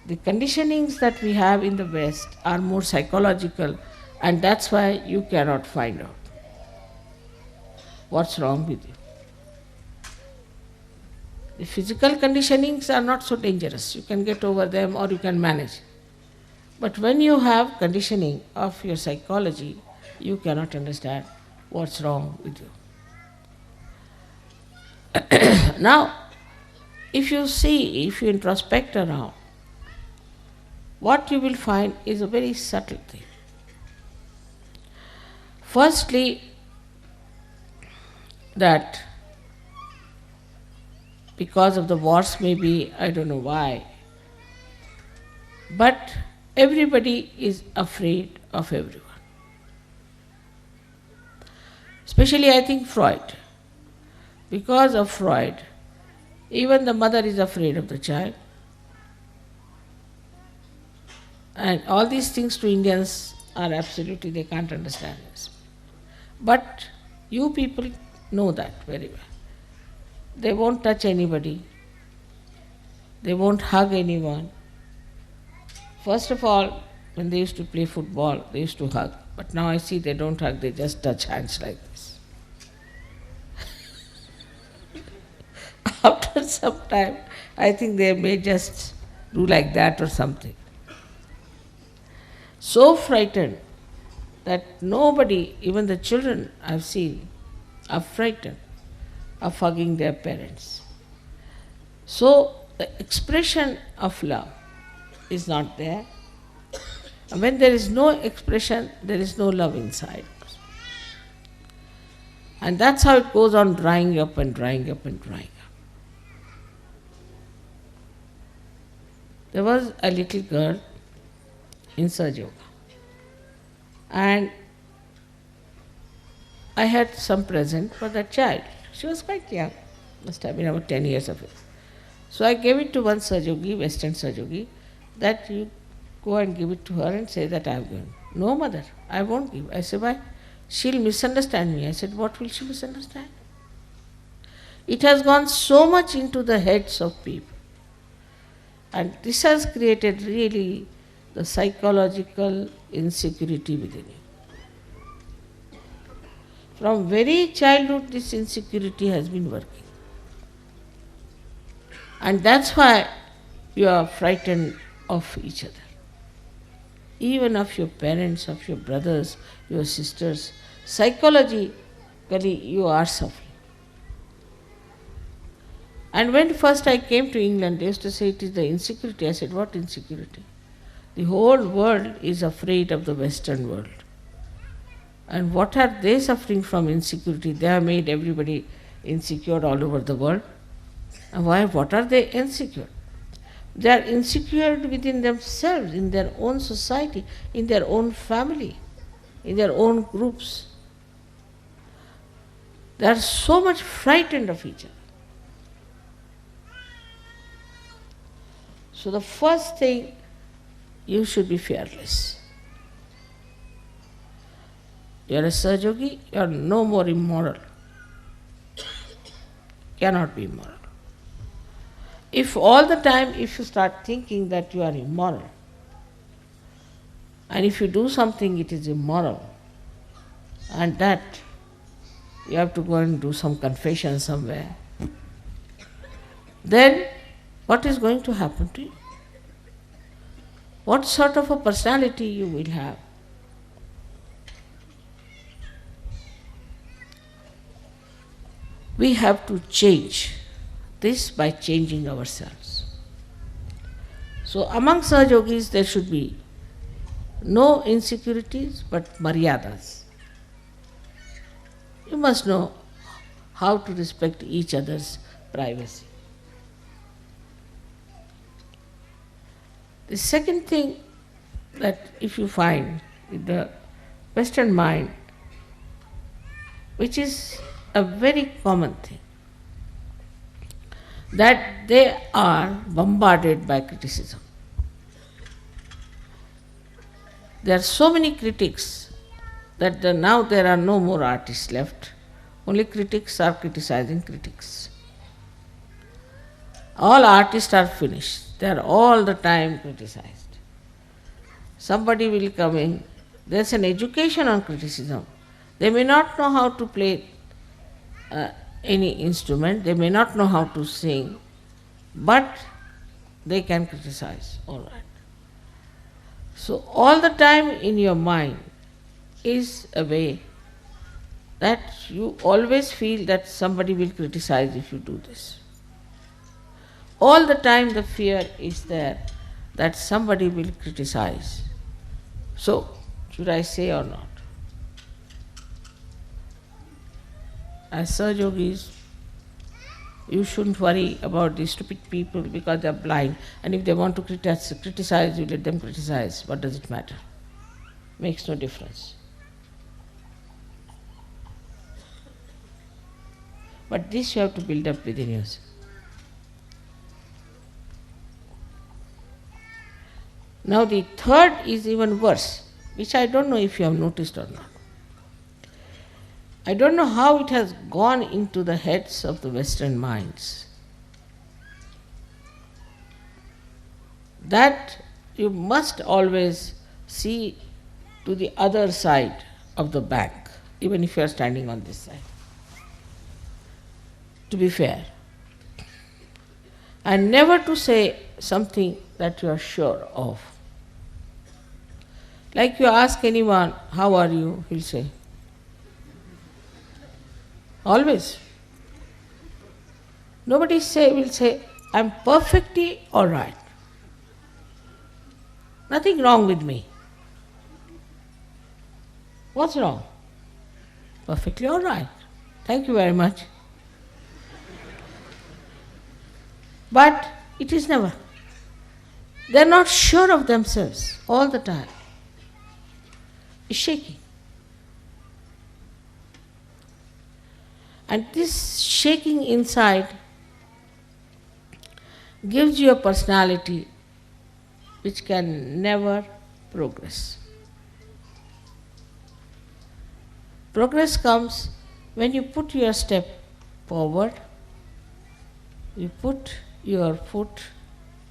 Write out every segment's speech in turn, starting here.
The conditionings that we have in the West are more psychological, and that's why you cannot find out what's wrong with you. The physical conditionings are not so dangerous. You can get over them or you can manage. But when you have conditioning of your psychology, you cannot understand what's wrong with you. Now, if you introspect around, what you will find is a very subtle thing. Firstly, that because of the wars, maybe, I don't know why, but everybody is afraid of everyone. Especially, I think, Freud. Because of Freud, even the mother is afraid of the child. And all these things to Indians are absolutely, they can't understand this. But you people know that very well. They won't touch anybody. They won't hug anyone. First of all, when they used to play football, they used to hug. But now I see they don't hug, they just touch hands like this. After some time, I think they may just do like that or something. So frightened that nobody, even the children I've seen, are frightened of hugging their parents. So the expression of love is not there. And when there is no expression, there is no love inside. And that's how it goes on drying up and drying up and drying up. There was a little girl in Sahaja Yoga, and I had some present for that child. She was quite young, must have been about 10 years of age. So I gave it to one Sahaja, Western Sahaja, that you go and give it to her and say that I have given. No, mother, I won't give. I said, why? She'll misunderstand me. I said, what will she misunderstand? It has gone so much into the heads of people. And this has created really the psychological insecurity within you. From very childhood, this insecurity has been working. And that's why you are frightened of each other. Even of your parents, of your brothers, your sisters. Psychologically, you are suffering. And when first I came to England, they used to say it is the insecurity. I said, what insecurity? The whole world is afraid of the Western world. And what are they suffering from insecurity? They have made everybody insecure all over the world. And why? What are they insecure? They are insecure within themselves, in their own society, in their own family, in their own groups. They are so much frightened of each other. So the first thing, you should be fearless. You are a Sahaja, you are no more immoral. Cannot be immoral. If all the time, if you start thinking that you are immoral, and if you do something it is immoral, and that you have to go and do some confession somewhere, then what is going to happen to you? What sort of a personality you will have? We have to change this by changing ourselves. So among Sahajogis there should be no insecurities but maryadas. You must know how to respect each other's privacy. The second thing that if you find in the Western mind, which is a very common thing, that they are bombarded by criticism. There are so many critics that now there are no more artists left. Only critics are criticizing critics. All artists are finished. They are all the time criticized. Somebody will come in, there's an education on criticism. They may not know how to play any instrument, they may not know how to sing, but they can criticize, all right. So all the time in your mind is a way that you always feel that somebody will criticize if you do this. All the time the fear is there that somebody will criticize. So, should I say or not? As Saj Yogis, you shouldn't worry about these stupid people because they are blind, and if they want to criticize, you let them criticize. What does it matter? Makes no difference. But this you have to build up within yourself. Now the third is even worse, which I don't know if you have noticed or not. I don't know how it has gone into the heads of the Western minds that you must always see to the other side of the bank, even if you are standing on this side, to be fair, and never to say something that you are sure of. Like you ask anyone, how are you? He'll say, always. Nobody will say, I'm perfectly all right. Nothing wrong with me. What's wrong? Perfectly all right. Thank you very much. But it is never. They are not sure of themselves all the time. It's shaking. And this shaking inside gives you a personality which can never progress. Progress comes when you put your step forward, you put your foot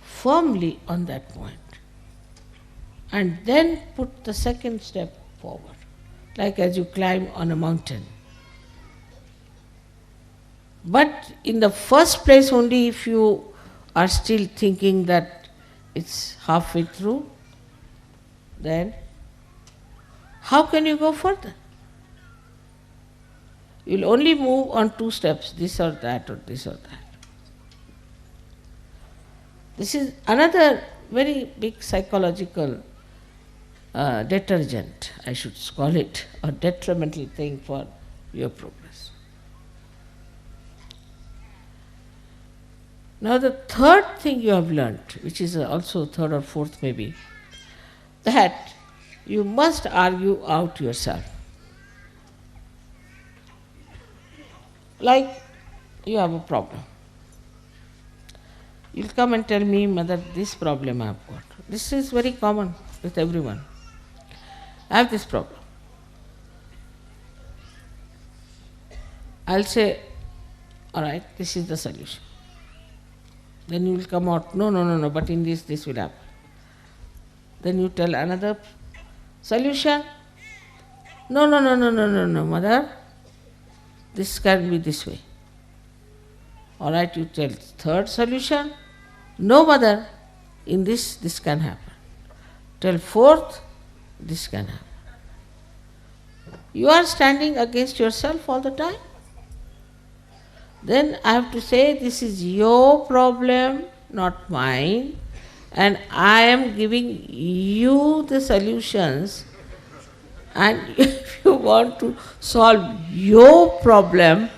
firmly on that point, and then put the second step forward, like as you climb on a mountain. But in the first place only, if you are still thinking that it's halfway through, then how can you go further? You'll only move on two steps, this or that or this or that. This is another very big psychological detergent, I should call it, or detrimental thing for your progress. Now the third thing you have learnt, which is also third or fourth maybe, that you must argue out yourself. Like you have a problem. You'll come and tell me, Mother, this problem I have got. This is very common with everyone. I have this problem. I'll say, all right, this is the solution. Then you will come out, no, but in this will happen. Then you tell another solution. No, Mother, this can be this way. All right, you tell third solution. No, Mother, in this can happen. Tell fourth, this can happen. You are standing against yourself all the time. Then I have to say, this is your problem, not mine, and I am giving you the solutions, and if you want to solve your problem,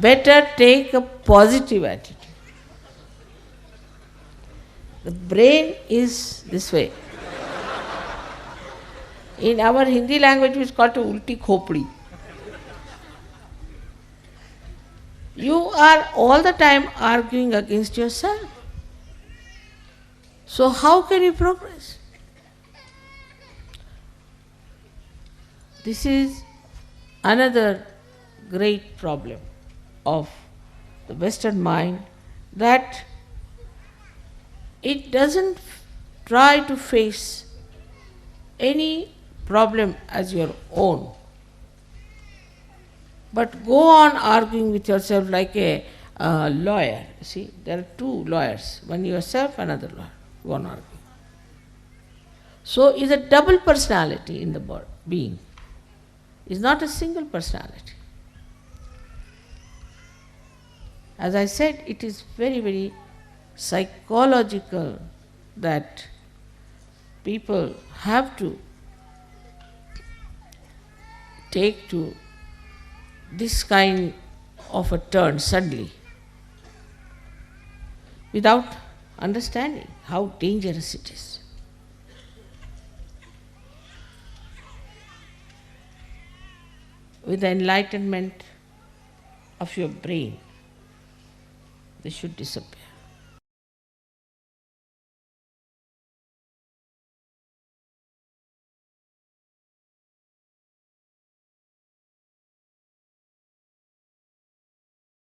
better take a positive attitude. The brain is this way. In our Hindi language, it is called ulti khopdi. You are all the time arguing against yourself. So how can you progress? This is another great problem of the Western mind that it doesn't try to face any problem as your own, but go on arguing with yourself like a lawyer. See, there are two lawyers, one yourself, another lawyer. Go on arguing. So is a double personality in the being. It's not a single personality. As I said, it is very, very psychological that people have to take to this kind of a turn suddenly without understanding how dangerous it is. With the enlightenment of your brain, they should disappear.